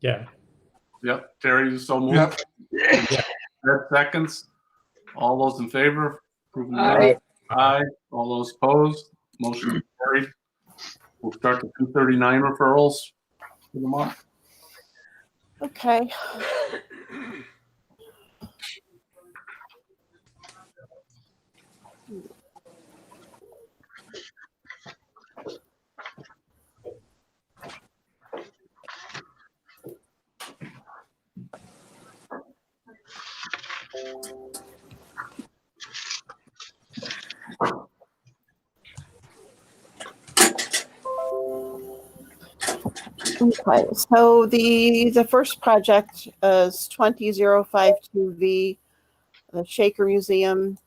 Yeah. Yep. Terry, so moved. Yep. Ed seconds. All those in favor? Aye. Aye. All those opposed? Motion carried. We'll start the 239 referrals for the month. Okay. Okay, so the first project is 20052V, the Shaker Museum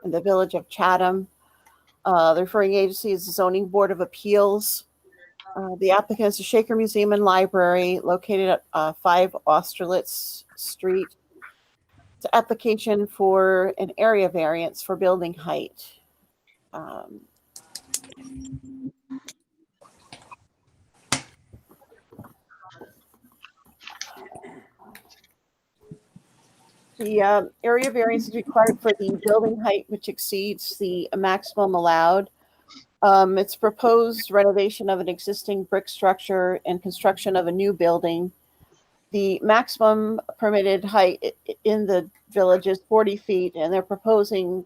in the village of Chatham. The referring agency is the Zoning Board of Appeals. The applicant is the Shaker Museum and Library located at 5 Austerlitz Street. It's an application for an area variance for building height. The area variance is required for the building height, which exceeds the maximum allowed. It's proposed renovation of an existing brick structure and construction of a new building. The maximum permitted height in the village is 40 feet, and they're proposing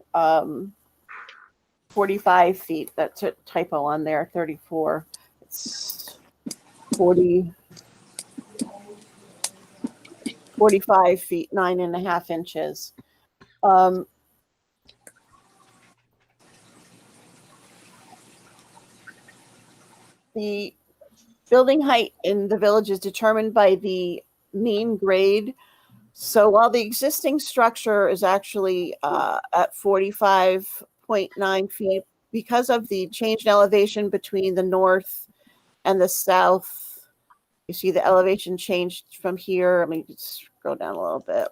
45 feet. That's a typo on there, 34. It's 45 feet, 9.5 inches. The building height in the village is determined by the mean grade. So while the existing structure is actually at 45.9 feet, because of the change in elevation between the north and the south, you see the elevation changed from here. Let me just scroll down a little bit.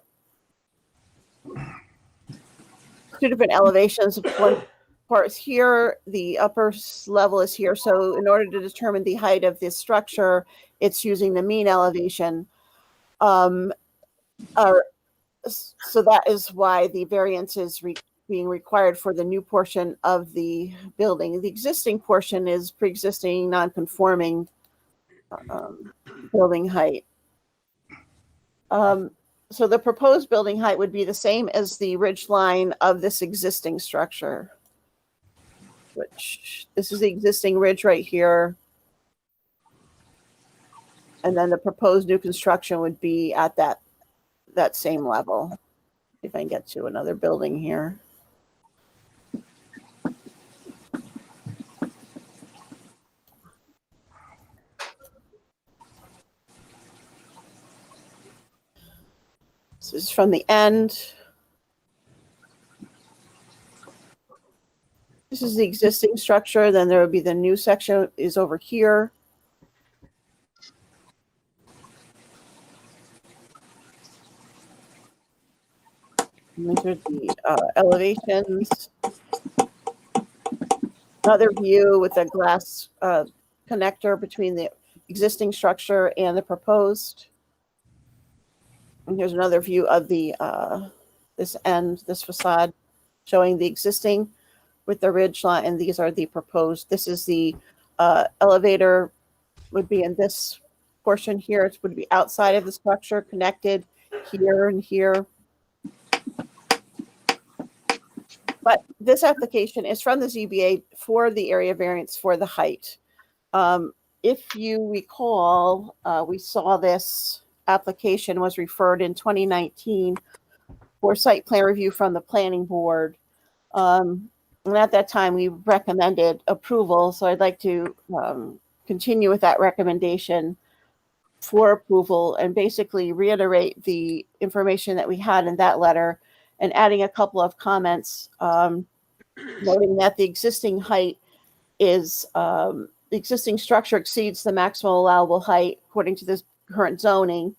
2 different elevations. One part is here, the upper level is here. So in order to determine the height of this structure, it's using the mean elevation. So that is why the variance is being required for the new portion of the building. The existing portion is pre-existing non-conforming building height. So the proposed building height would be the same as the ridge line of this existing structure, which this is the existing ridge right here. And then the proposed new construction would be at that same level. If I can get to another building here. This is from the end. This is the existing structure. Then there would be the new section is over here. And these are the elevations. Another view with a glass connector between the existing structure and the proposed. And here's another view of the this facade, showing the existing with the ridge line, and these are the proposed. This is the elevator would be in this portion here. It would be outside of the structure, connected here and here. But this application is from the ZBA for the area variance for the height. If you recall, we saw this application was referred in 2019 for site plan review from the planning board. And at that time, we recommended approval. So I'd like to continue with that recommendation for approval and basically reiterate the information that we had in that letter and adding a couple of comments, noting that the existing height is, the existing structure exceeds the maximum allowable height according to this current zoning,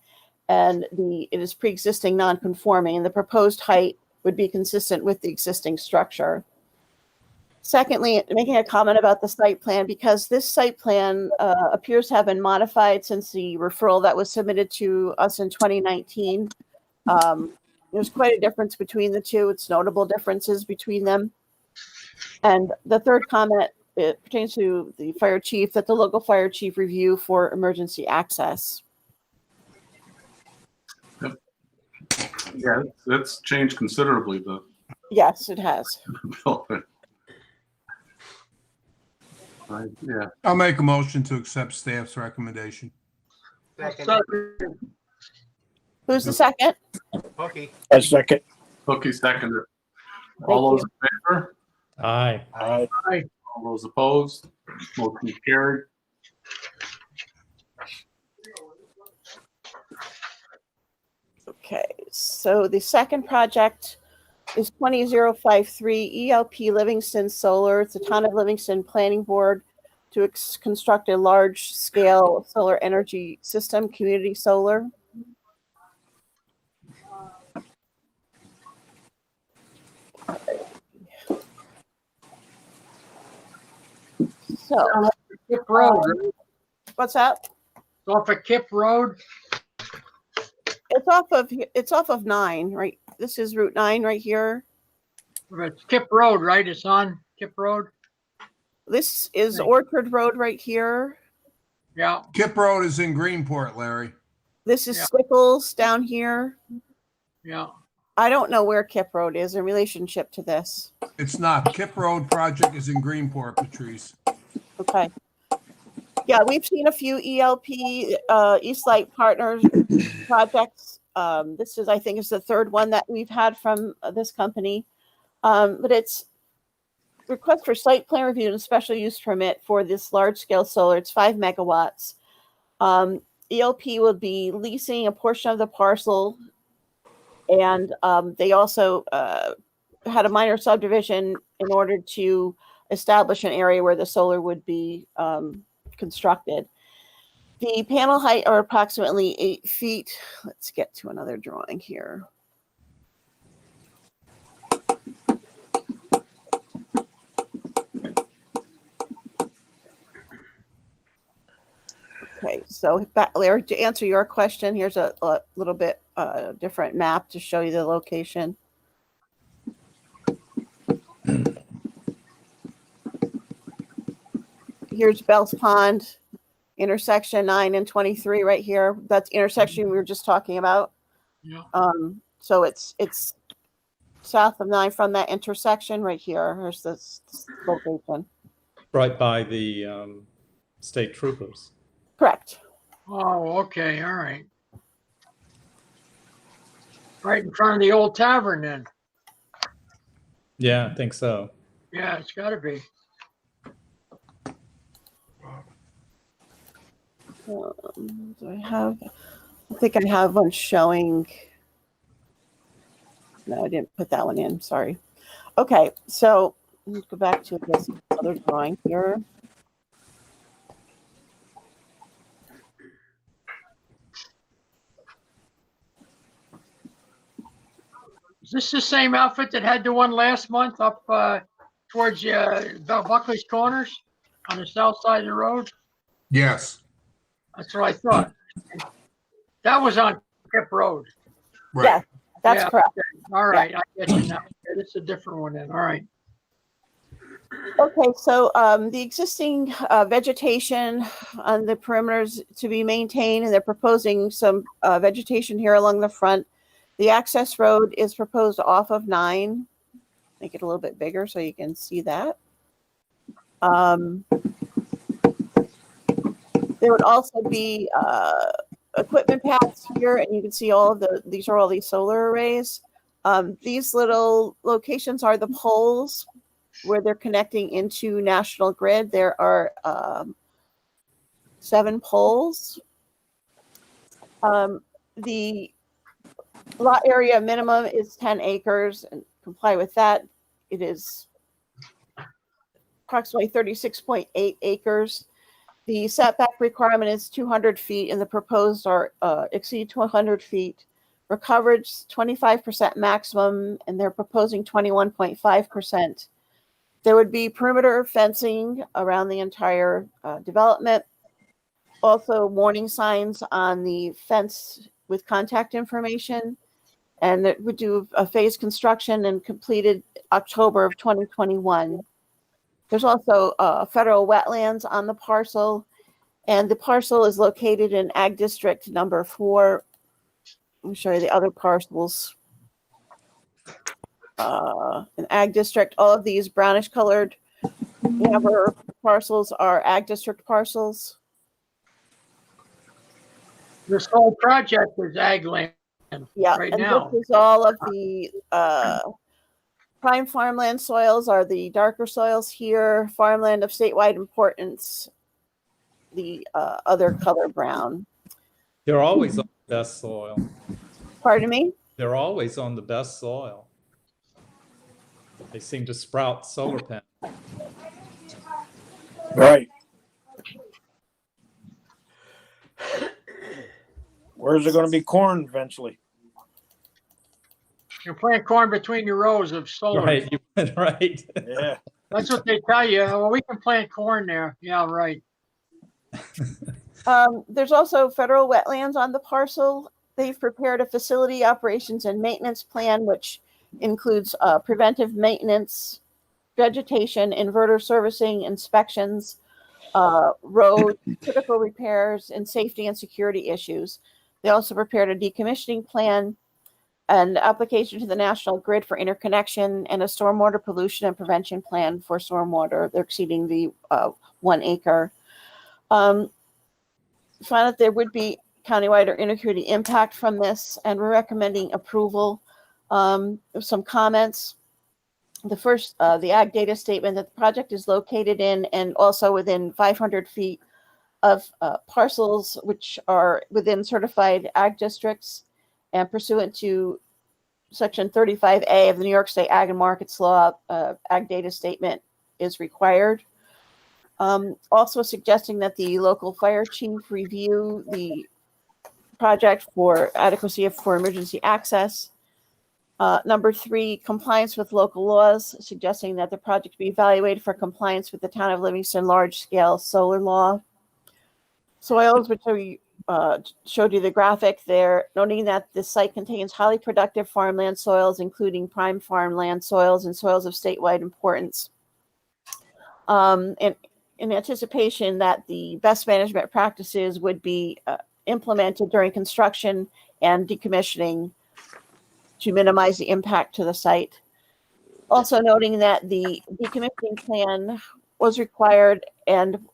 and it is pre-existing non-conforming, and the proposed height would be consistent with the existing structure. Secondly, making a comment about the site plan, because this site plan appears to have been modified since the referral that was submitted to us in 2019. There's quite a difference between the two. It's notable differences between them. And the third comment, it pertains to the fire chief, that the local fire chief review for emergency access. Yeah, that's changed considerably, the Yes, it has. building. Right, yeah. I'll make a motion to accept staff's recommendation. Second. Who's the second? Hooky. A second. Cookie seconded. All those in favor? Aye. Aye. Aye. All those opposed? Motion carried. Okay, so the second project is 20053 ELP Livingston Solar. It's the Town of Livingston Planning Board to construct a large-scale solar energy system, community solar. So, Kip Road, right? what's that? Off of Kip Road. It's off of 9, right? This is Route 9 right here. It's Kip Road, right? It's on Kip Road. This is Right. Orchard Road right here. Yeah. Kip Road is in Greenport, Larry. This is Yeah. Stickles down here. Yeah. I don't know where Kip Road is in relationship to this. It's not. Kip Road project is in Greenport, Patrice. Okay. Yeah, we've seen a few ELP East Light Partners projects. This is, I think, is the third one that we've had from this company. But it's request for site plan review and special use permit for this large scale solar. It's 5 megawatts. ELP will be leasing a portion of the parcel, and they also had a minor subdivision in order to establish an area where the solar would be constructed. The panel height are approximately 8 feet. Let's get to another drawing here. Okay, so Larry, to answer your question, here's a little bit different map to show you the location. Here's Bell's Pond, intersection 9 and 23 right here. That's intersection we were just talking about. Yeah. So it's south of 9 from that intersection right here. Here's this location. Right by the state troopers. Correct. Oh, okay. All right. Right in front of the old tavern then. Yeah, I think so. Yeah, it's got to be. Do I think I have one showing. No, I didn't put that one in. Sorry. Okay, so let's go back to this other drawing here. Is this the same outfit that had the one last month up towards Buckley's Corners on the south side of the road? Yes. That's what I thought. That was on Kip Road. Right. Yeah, that's Yeah. correct. All right, I get you now. Yeah, this is a different one then. All right. Okay, so the existing vegetation on the perimeters to be maintained, and they're proposing some vegetation here along the front. The access road is proposed off of 9. Make it a little bit bigger so you can see that. There would also be equipment paths here, and you can see all of these are all these solar arrays. These little locations are the poles where they're connecting into National Grid. There are 7 poles. The lot area minimum is 10 acres, and comply with that. It is approximately 36.8 acres. The setback requirement is 200 feet, and the proposed are exceed 200 feet. For coverage, 25% maximum, and they're proposing 21.5%. There would be perimeter fencing around the entire development. Also, warning signs on the fence with contact information. And it would do a phased construction and completed October of 2021. There's also federal wetlands on the parcel, and the parcel is located in Ag District number 4. Let me show you the other parcels. In Ag District, all of these brownish colored amber parcels are Ag District parcels. This whole project is ag land Yeah, right and now. this is all of the prime farmland soils are the darker soils here. Farmland of statewide importance, the other color brown. They're always on the best soil. Pardon me? They're always on the best soil. They seem to sprout solar panels. Right. Where's there going to be corn eventually? You plant corn between your rows of solar. Right, right. Yeah. That's what they tell you. Well, we can plant corn there. Yeah, right. There's also federal wetlands on the parcel. They've prepared a facility operations and maintenance plan, which includes preventive maintenance, vegetation, inverter servicing, inspections, road, critical repairs, and safety and security issues. They also prepared a decommissioning plan, an application to the National Grid for interconnection, and a stormwater pollution and prevention plan for stormwater. They're exceeding the 1 acre. Found that there would be countywide or intercommunity impact from this, and we're recommending approval. Some comments. The first, the ag data statement that the project is located in and also within 500 feet of parcels which are within certified ag districts and pursuant to Section 35A of the New York State Ag and Markets Law, ag data statement is required. Also suggesting that the local fire chief review the project for adequacy for emergency access. Number 3, compliance with local laws, suggesting that the project be evaluated for compliance with the Town of Livingston large-scale solar law. Soils, which we showed you the graphic there, noting that the site contains highly productive farmland soils, including prime farmland soils and soils of statewide importance. And in anticipation that the best management practices would be implemented during construction and decommissioning to minimize the impact to the site. Also noting that the decommissioning plan was required and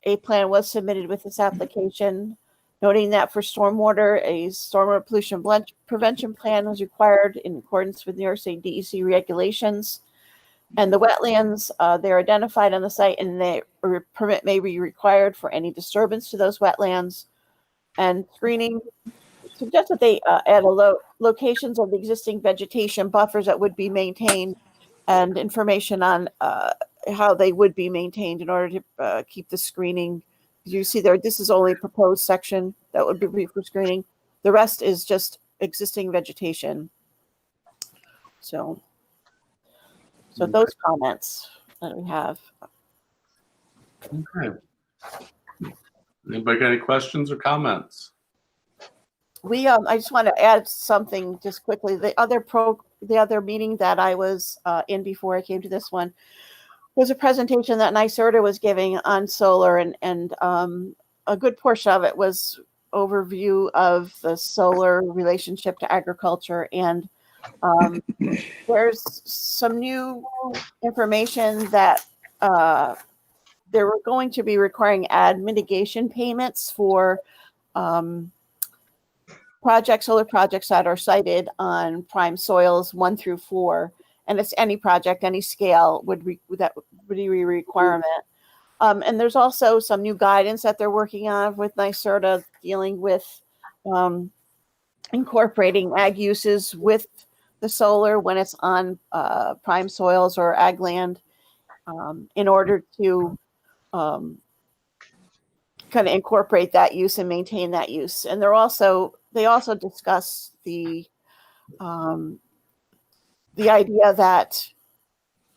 a plan was submitted with this application. Noting that for stormwater, a stormwater pollution prevention plan was required in accordance with New York State DEC regulations. And the wetlands, they're identified on the site, and a permit may be required for any disturbance to those wetlands. And screening suggests that they add locations of the existing vegetation buffers that would be maintained and information on how they would be maintained in order to keep the screening. You see there, this is only a proposed section that would be for screening. The rest is just existing vegetation. So those comments that we have. Okay. Anybody got any questions or comments? I just want to add something just quickly. The other meeting that I was in before I came to this one was a presentation that NYSERDA was giving on solar, and a good portion of it was overview of the solar relationship to agriculture. And there's some new information that they were going to be requiring ad mitigation payments for solar projects that are sited on prime soils 1 through 4, and it's any project, any scale would be a requirement. And there's also some new guidance that they're working on with NYSERDA dealing with incorporating ag uses with the solar when it's on prime soils or ag land, in order to kind of incorporate that use and maintain that use. And they also discuss the idea that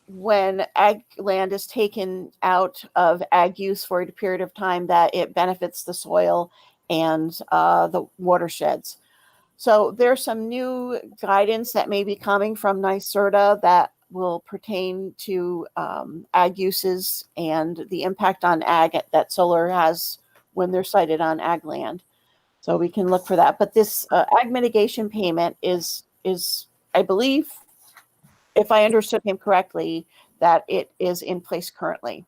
when ag land is taken out of ag use for a period of time, that it benefits the soil and the watersheds. So there's some new guidance that may be coming from NYSERDA that will pertain to ag uses and the impact on ag that solar has when they're sited on ag land. So we can look for that. But this ag mitigation payment is, I believe, if I understood him correctly, that it is in place currently.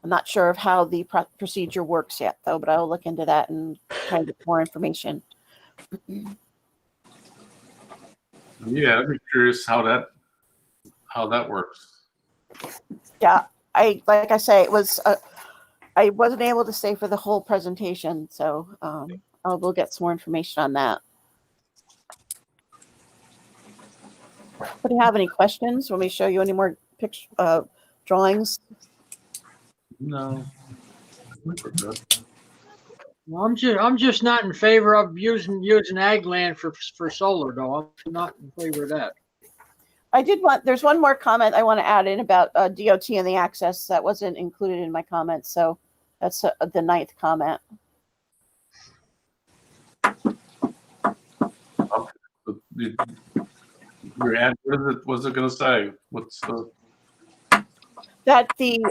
I'm not sure of how the procedure works yet, though, but I'll look into that and try to get more information. Yeah, I'd be curious how that works. Yeah, like I say, it was I wasn't able to stay for the whole presentation, so we'll get some more information on that. Do you have any questions? Want me to show you any more drawings? No. I think we're good. Well, I'm just not in favor of using ag land for solar, though. I'm not in favor of that. There's one more comment I want to add in about DOT and the access that wasn't included in my comments. So that's the 9th comment. Okay. Your ad, what was it going to say? What's the? That the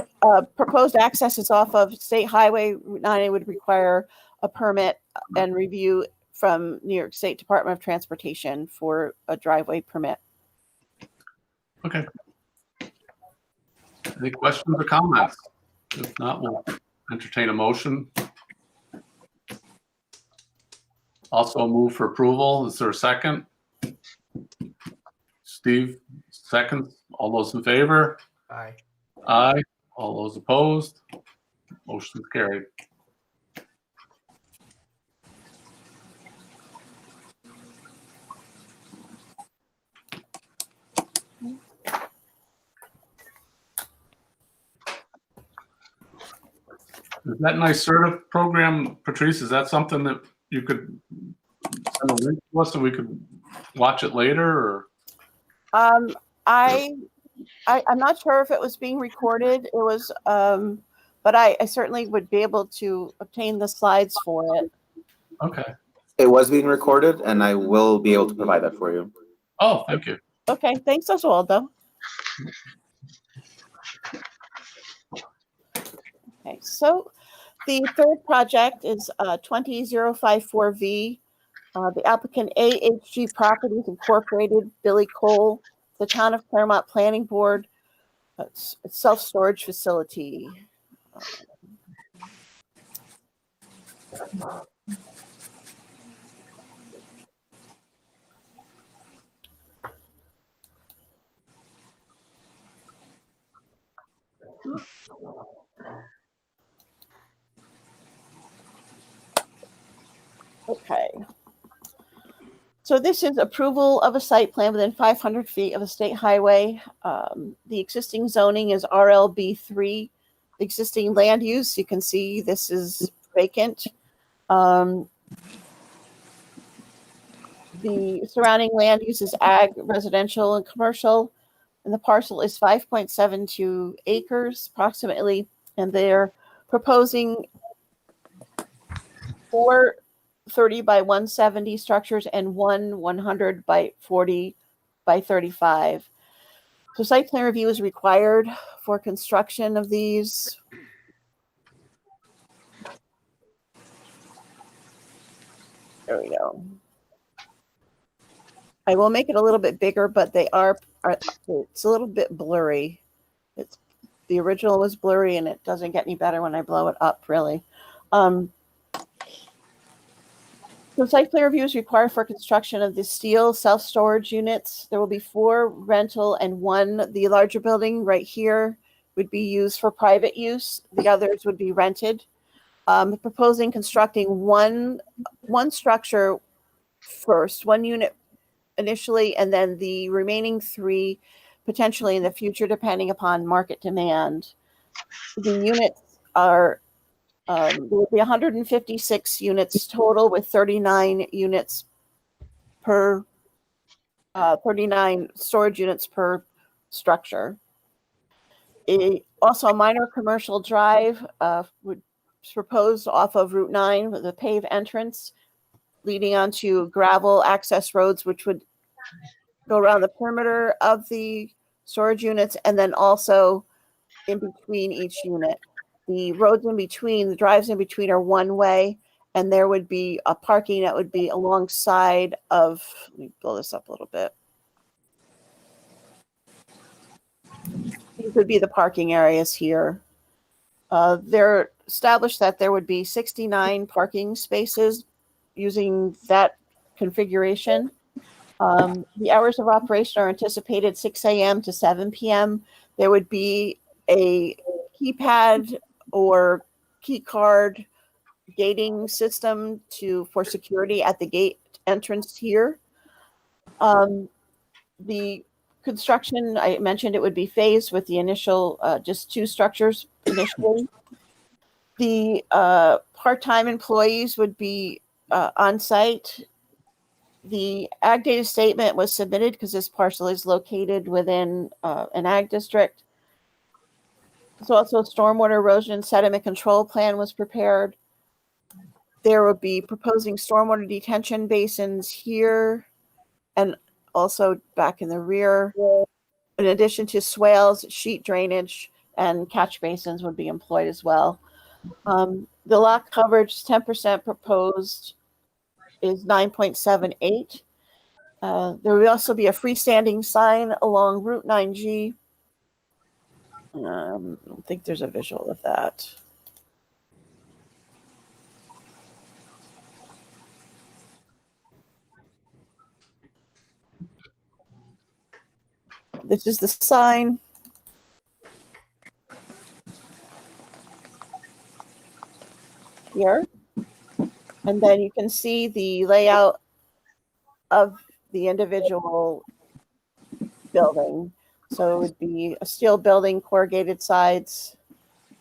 proposed access is off of State Highway Route 9. It would require a permit and review from New York State Department of Transportation for a driveway permit. Okay. Any questions or comments? If not, we'll entertain a motion. Also move for approval. Is there a second? Steve, second. All those in favor? Aye. Aye. All those opposed? Motion carried. Is that NYSERDA program, Patrice, is that something that you could send a link to us so we could watch it later, or? I'm not sure if it was being recorded. It was, but I certainly would be able to obtain the slides for it. Okay. It was being recorded, and I will be able to provide that for you. Oh, thank you. Okay, thanks, Oswaldo. Okay, so the third project is 20054V. The applicant AHG Properties Incorporated, Billy Cole, the Town of Claremont Planning Board, self-storage facility. Okay. So this is approval of a site plan within 500 feet of a state highway. The existing zoning is RLB3. The existing land use, you can see this is vacant. The surrounding land use is ag, residential, and commercial. And the parcel is 5.72 acres approximately. And they're proposing 4 30 by 170 structures and 1 100 by 40 by 35. So site plan review is required for construction of these. There we go. I will make it a little bit bigger, but they are it's a little bit blurry. It's the original was blurry, and it doesn't get any better when I blow it up, really. So site plan review is required for construction of the steel self-storage units. There will be 4 rental and 1, the larger building right here would be used for private use. The others would be rented. Proposing constructing one structure first, 1 unit initially, and then the remaining 3 potentially in the future, depending upon market demand. The units are there will be 156 units total, with 39 units per 39 storage units per structure. Also, a minor commercial drive would proposed off of Route 9 with a paved entrance leading onto gravel access roads, which would go around the perimeter of the storage units and then also in between each unit. The roads in between, the drives in between are one way, and there would be a parking that would be alongside of, let me blow this up a little bit. These would be the parking areas here. They're established that there would be 69 parking spaces using that configuration. The hours of operation are anticipated 6 a.m. to 7 p.m. There would be a keypad or key card gating system for security at the gate entrance here. The construction, I mentioned it would be phased with the initial just 2 structures initially. The part-time employees would be on site. The ag data statement was submitted because this parcel is located within an ag district. So also a stormwater erosion and sediment control plan was prepared. There would be proposing stormwater detention basins here and also back in the rear. In addition to swales, sheet drainage, and catch basins would be employed as well. The lot coverage, 10% proposed, is 9.78. There will also be a freestanding sign along Route 9G. I don't think there's a visual of that. This is the sign. Here. And then you can see the layout of the individual building. So it would be a steel building, corrugated sides.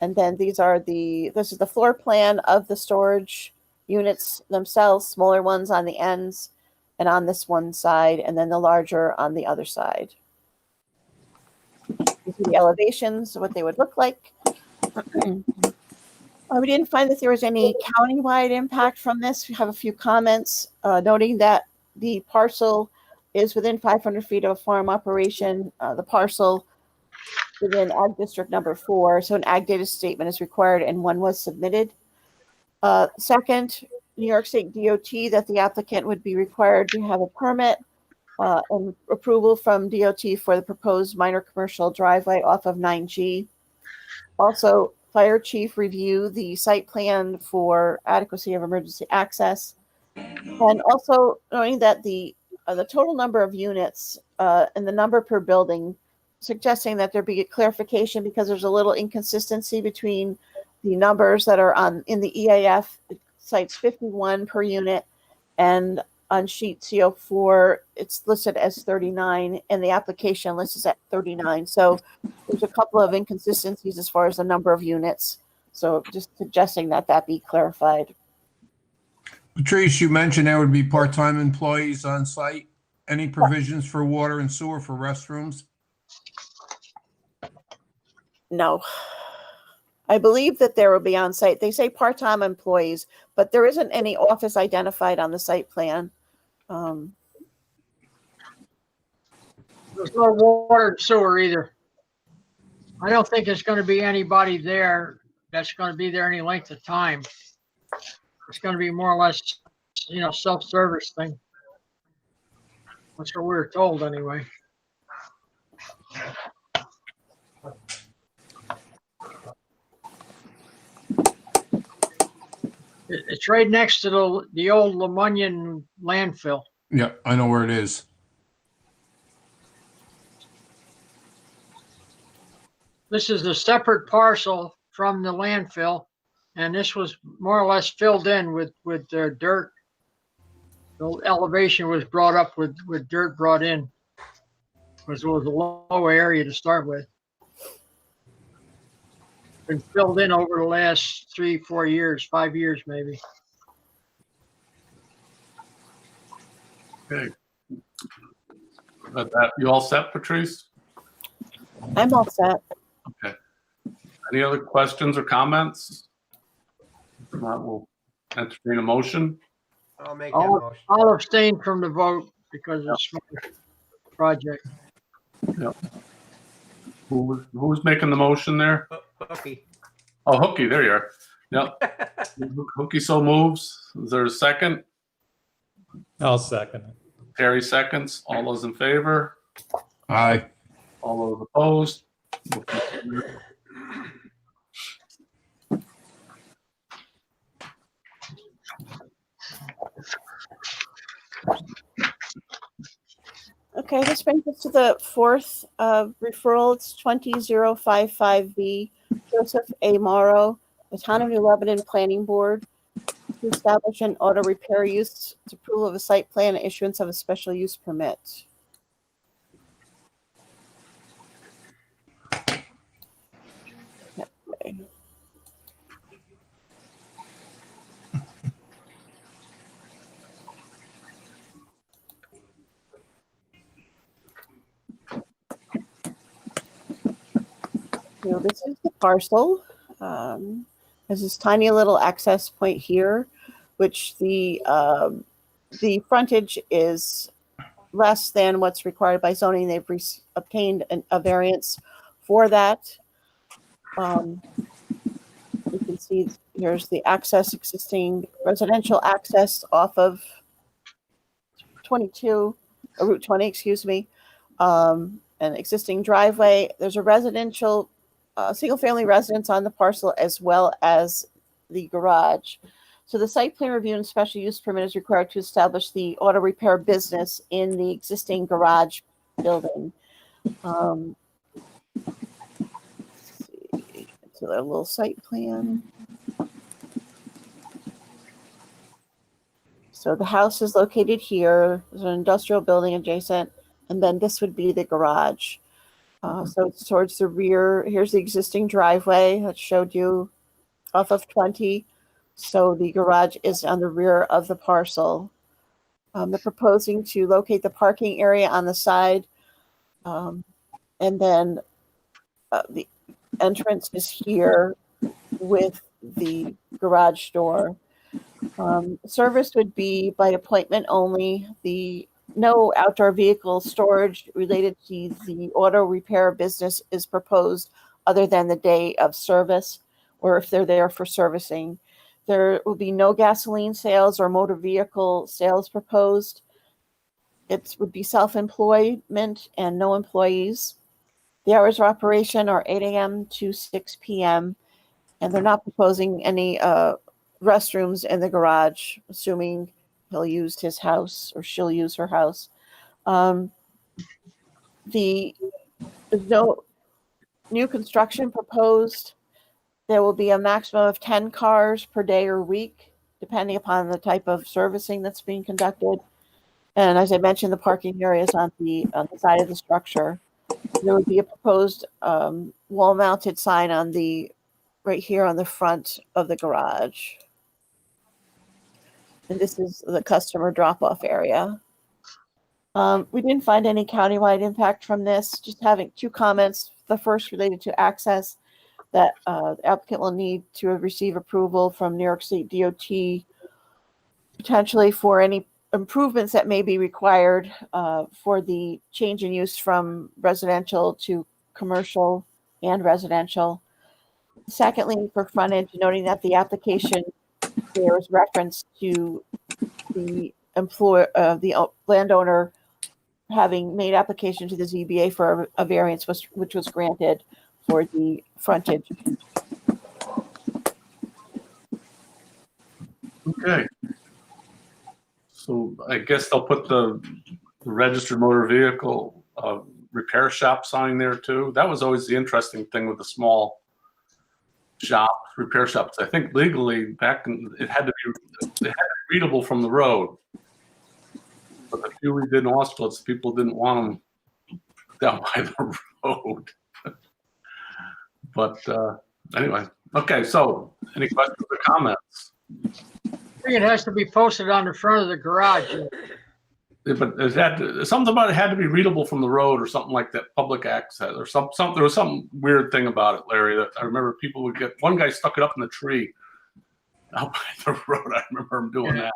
And then this is the floor plan of the storage units themselves, smaller ones on the ends and on this one side, and then the larger on the other side. You see the elevations, what they would look like. We didn't find that there was any countywide impact from this. We have a few comments noting that the parcel is within 500 feet of a farm operation. The parcel within Ag District number 4, so an Ag data statement is required and one was submitted. Second, New York State DOT that the applicant would be required to have a permit and approval from DOT for the proposed minor commercial driveway off of 9G. Also, fire chief review the site plan for adequacy of emergency access. And also knowing that the total number of units and the number per building, suggesting that there be a clarification because there's a little inconsistency between the numbers that are in the EAF. It cites 51 per unit, and on sheet CO4, it's listed as 39, and the application lists at 39. So there's a couple of inconsistencies as far as the number of units. So just suggesting that be clarified. Patrice, you mentioned there would be part-time employees on site. Any provisions for water and sewer for restrooms? No. I believe that there will be on site. They say part-time employees, but there isn't any office identified on the site plan. There's no water and sewer either. I don't think there's going to be anybody there that's going to be there any length of time. It's going to be more or less, self-service thing. That's what we were told anyway. It's right next to the old Lemunion landfill. Yeah, I know where it is. This is a separate parcel from the landfill, and this was more or less filled in with dirt. The elevation was brought up with dirt brought in, because it was a low area to start with. Been filled in over the last 3-4 years, 5 years maybe. Okay. You all set, Patrice? I'm all set. Okay. Any other questions or comments? If not, we'll entertain a motion. I'll make that motion. I'll abstain from the vote because it's my project. Who's making the motion there? Hooky. Oh, Hooky, there you are. Yep. Hooky so moves. Is there a second? I'll second it. Terry seconds. All those in favor? Aye. All those opposed? Okay, this brings us to the fourth referral. It's 20055B, Joseph A. Morrow, the Town of New Lebanon Planning Board, to establish an auto repair use, to approval of a site plan, and issuance of a special use permit. Okay. So this is the parcel. There's this tiny little access point here, which the frontage is less than what's required by zoning. They've obtained a variance for that. You can see here's the access, existing residential access off of 22, Route 20, excuse me. An existing driveway. There's a residential single-family residence on the parcel as well as the garage. So the site plan review and special use permit is required to establish the auto repair business in the existing garage building. Let's see. So a little site plan. So the house is located here. There's an industrial building adjacent, and then this would be the garage. So it's towards the rear. Here's the existing driveway that showed you off of 20. So the garage is on the rear of the parcel. They're proposing to locate the parking area on the side. And then the entrance is here with the garage door. Service would be by appointment only. No outdoor vehicle storage related to the auto repair business is proposed other than the day of service or if they're there for servicing. There will be no gasoline sales or motor vehicle sales proposed. It would be self-employment and no employees. The hours of operation are 8 a.m. to 6 p.m. And they're not proposing any restrooms in the garage, assuming he'll use his house or she'll use her house. There's no new construction proposed. There will be a maximum of 10 cars per day or week, depending upon the type of servicing that's being conducted. And as I mentioned, the parking area is on the side of the structure. There would be a proposed wall-mounted sign on right here on the front of the garage. And this is the customer drop-off area. We didn't find any countywide impact from this, just having two comments. The first related to access, that the applicant will need to receive approval from New York State DOT, potentially for any improvements that may be required for the change in use from residential to commercial and residential. Secondly, for frontage, noting that the application there is reference to the the landowner having made application to the ZBA for a variance which was granted for the frontage. Okay. So I guess they'll put the registered motor vehicle repair shop sign there too. That was always the interesting thing with the small shops, repair shops. I think legally it had to be readable from the road. But the few we did in Austerlitz, people didn't want them down by the road. But anyway, okay. So any questions or comments? I think it has to be posted on the front of the garage. but something about it had to be readable from the road or something like that, public access or something. There was some weird thing about it, Larry, that I remember people would get, one guy stuck it up in the tree out by the road. I remember him doing that.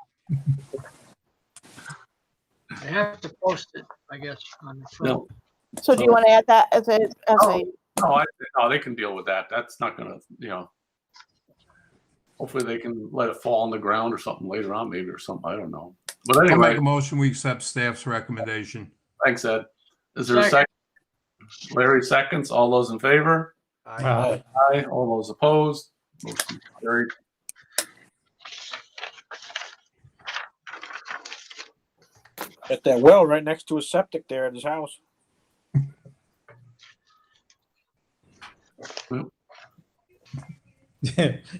I have to post it, I guess, on the front. No, So do you want to add that as a, no, they can deal with that. That's not gonna, hopefully they can let it fall on the ground or something later on, maybe, or something. I don't know. But I'll anyway, make a motion, we accept staff's recommendation. thanks, Ed. Is there a second? Larry seconds. All those in favor? Aye. Aye. All those opposed? Motion carried. At that well right next to a septic there at his house.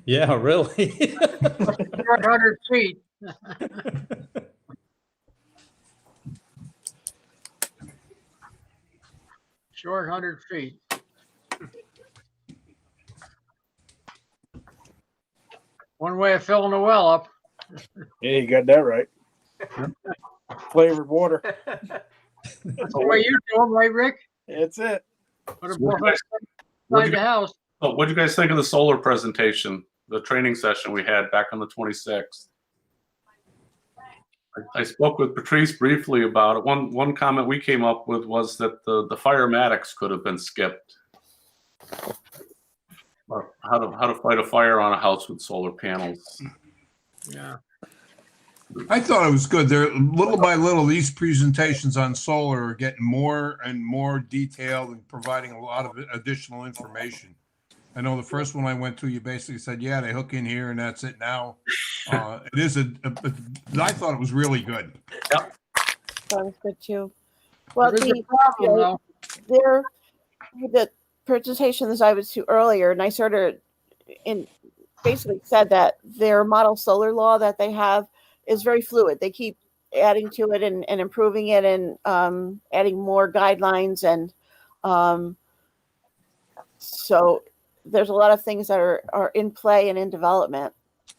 Yeah, really. 400 feet. Short 100 feet. One way of filling the well up. Yeah, you got that right. Flavored water. That's the way you do them, right, Rick? That's it. Put a What ball inside the house. do you guys think of the solar presentation, the training session we had back on the 26th? I spoke with Patrice briefly about it. One comment we came up with was that the firematics could have been skipped. Or how to fight a fire on a house with solar panels. Yeah. I thought it was good. There, little by little, these presentations on solar are getting more and more detailed and providing a lot of additional information. I know the first one I went to, you basically said, yeah, they hook in here and that's it now. It is I thought it was really good. that was good too. Well, There is a problem, though. the presentations I was to earlier, and I sort of basically said that their model solar law that they have is very fluid. They keep adding to it and improving it and adding more guidelines. And so there's a lot of things that are in play and in development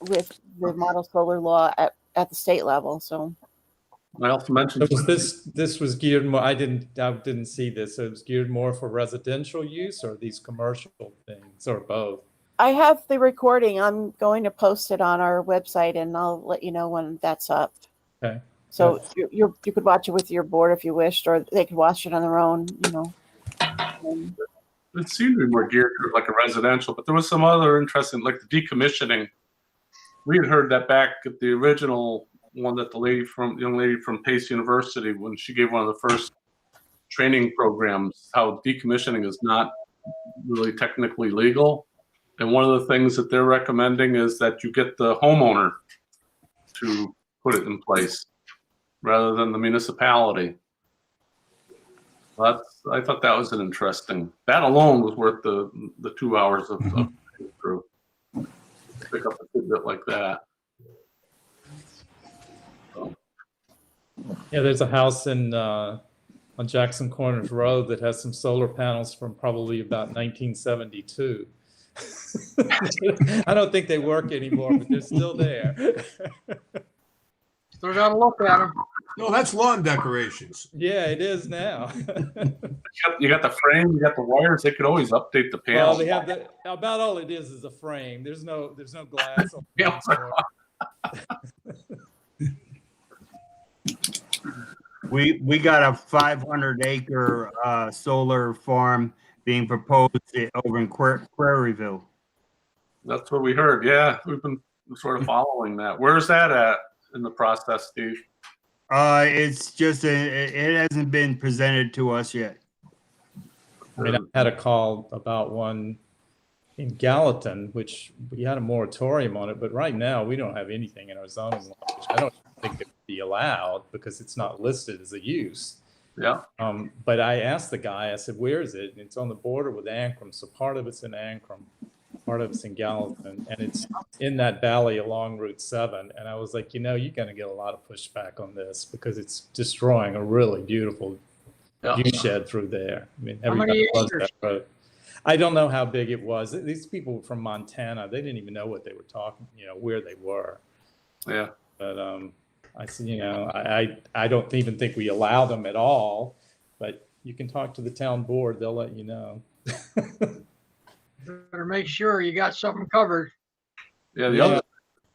with the model solar law at the state level. So I also mentioned So this was geared more, I didn't see this. So it was geared more for residential use or these commercial things or both? I have the recording. I'm going to post it on our website and I'll let you know when that's up. Okay. So you could watch it with your board if you wished, or they could watch it on their own, it seemed to be more geared to like a residential, but there was some other interesting, like the decommissioning. We had heard that back at the original one that the young lady from Pace University, when she gave one of the first training programs, how decommissioning is not really technically legal. And one of the things that they're recommending is that you get the homeowner to put it in place rather than the municipality. I thought that was an interesting, that alone was worth the 2 hours of through. Pick up a tidbit like that. So. Yeah, there's a house on Jackson Corners Road that has some solar panels from probably about 1972. I don't think they work anymore, but they're still there. Still got to look at them. No, that's lawn decorations. Yeah, it is now. You got the frame, you got the wires. They could always update the panel. Well, they have about all it is a frame. There's no glass. On the Yeah. We got a 500-acre solar farm being proposed over in Prairieville. That's what we heard. Yeah, we've been sort of following that. Where's that at in the process, Steve? It's just it hasn't been presented to us yet. I mean, I had a call about one in Gallatin, which we had a moratorium on it, but right now we don't have anything in our zoning law, which I don't think it would be allowed because it's not listed as a use. Yeah. But I asked the guy, I said, where is it? And it's on the border with Ancrum. So part of it's in Ancrum, part of it's in Gallatin, and it's in that valley along Route 7. And I was like, you're going to get a lot of pushback on this because it's destroying a really beautiful view shed through there. I mean, everybody loves that road. I don't know how big it was. These people from Montana, they didn't even know what they were talking, where they were. Yeah. But I said, I don't even think we allow them at all, but you can talk to the town board. They'll let you know. Better make sure you got something covered. Yeah, the Yeah. other,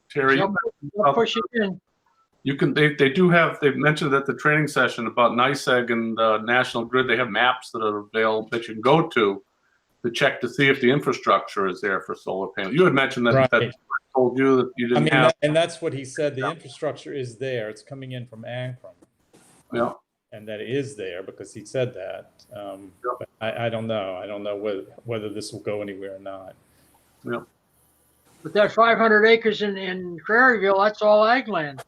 Terry, They'll push it in. you can, they do have, they've mentioned at the training session about NICEAG and National Grid, they have maps that are available that you can go to check to see if the infrastructure is there for solar panels. You had mentioned that, Right. that I told you that you I didn't mean, have. and that's what he said. The infrastructure is there. It's coming in from Ancrum. Yeah. And that is there because he said that. But I don't know. I don't know whether this will go anywhere or not. Yeah. But that 500 acres in Prairieville, that's all ag land.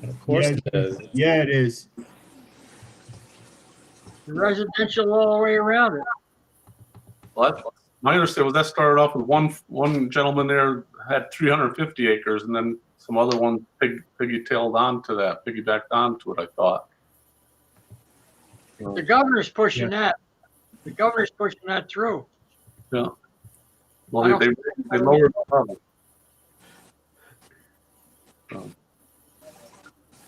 And of course Yeah, it is. Yeah, it is. Residential all the way around it. Well, my understanding was that started off with one gentleman there had 350 acres, and then some other one piggybacked onto it, I thought. The governor's pushing that. The governor's pushing that through. Yeah. Well, they lowered the level. So.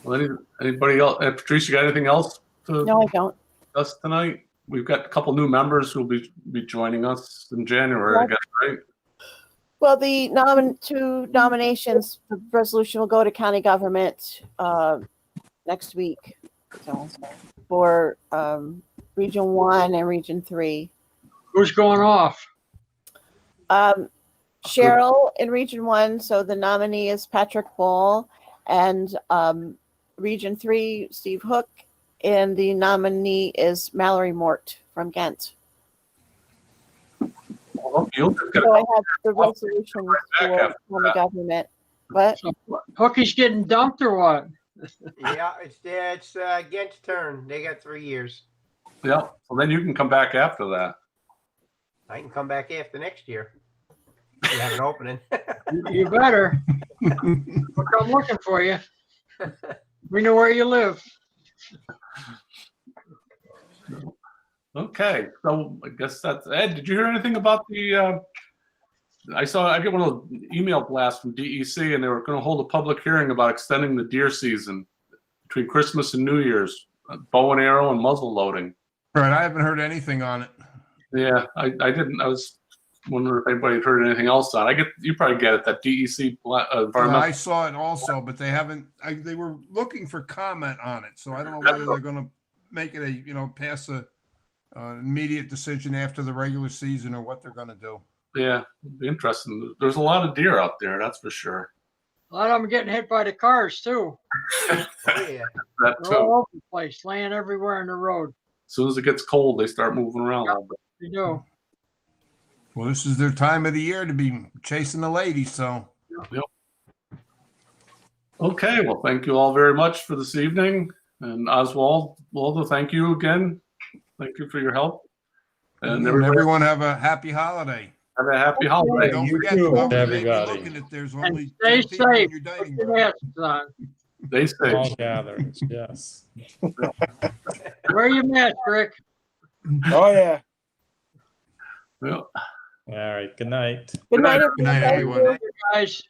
Well, anybody else? Patrice, you got anything else to No, I don't. discuss tonight? We've got a couple new members who will be joining us in January, I guess, right? Well, the two nominations, the resolution will go to county government next week. So, for Region 1 and Region 3. Who's going off? Cheryl in Region 1, so the nominee is Patrick Ball, and Region 3, Steve Hook, and the nominee is Mallory Mort from Ghent. Well, you'll just get So I a have the resolutions for county government. What? So, Hookie's getting dumped or what? Yeah, it's Ghent's turn. They got 3 years. yeah. So then you can come back after that. I can come back after next year. You have an opening. You better. Look, I'm looking for you. We know where you live. Okay, so I guess that's Ed. Did you hear anything about the? I get one of those email blasts from DEC, and they were going to hold a public hearing about extending the deer season between Christmas and New Year's, bow and arrow and muzzle loading. Right, I haven't heard anything on it. Yeah, I didn't. I was wondering if anybody had heard anything else on it. You probably get it, that DEC Yeah, environmental. I saw it also, but they haven't, they were looking for comment on it, so I don't know whether they're gonna make it pass a immediate decision after the regular season or what they're gonna do. Yeah, it'd be interesting. There's a lot of deer out there, that's for sure. A lot of them are getting hit by the cars too. Oh, yeah. That They're all too. over the place, laying everywhere in the road. As soon as it gets cold, they start moving around a little bit. They do. Well, this is their time of the year to be chasing the ladies, so. Okay, well, thank you all very much for this evening. And Waldo, thank you again. Thank you for your help. And Everyone have a happy holiday. have a happy holiday. Don't you forget, too. whoever may be Everybody. looking, if there's And only stay 10 people in safe. your Put dining your room. masks on. Stay safe. Small gatherings, yes. Wear your mask, Rick. Oh, yeah. Yeah. All right, good night. Good night, Good night, everyone. everyone. Guys.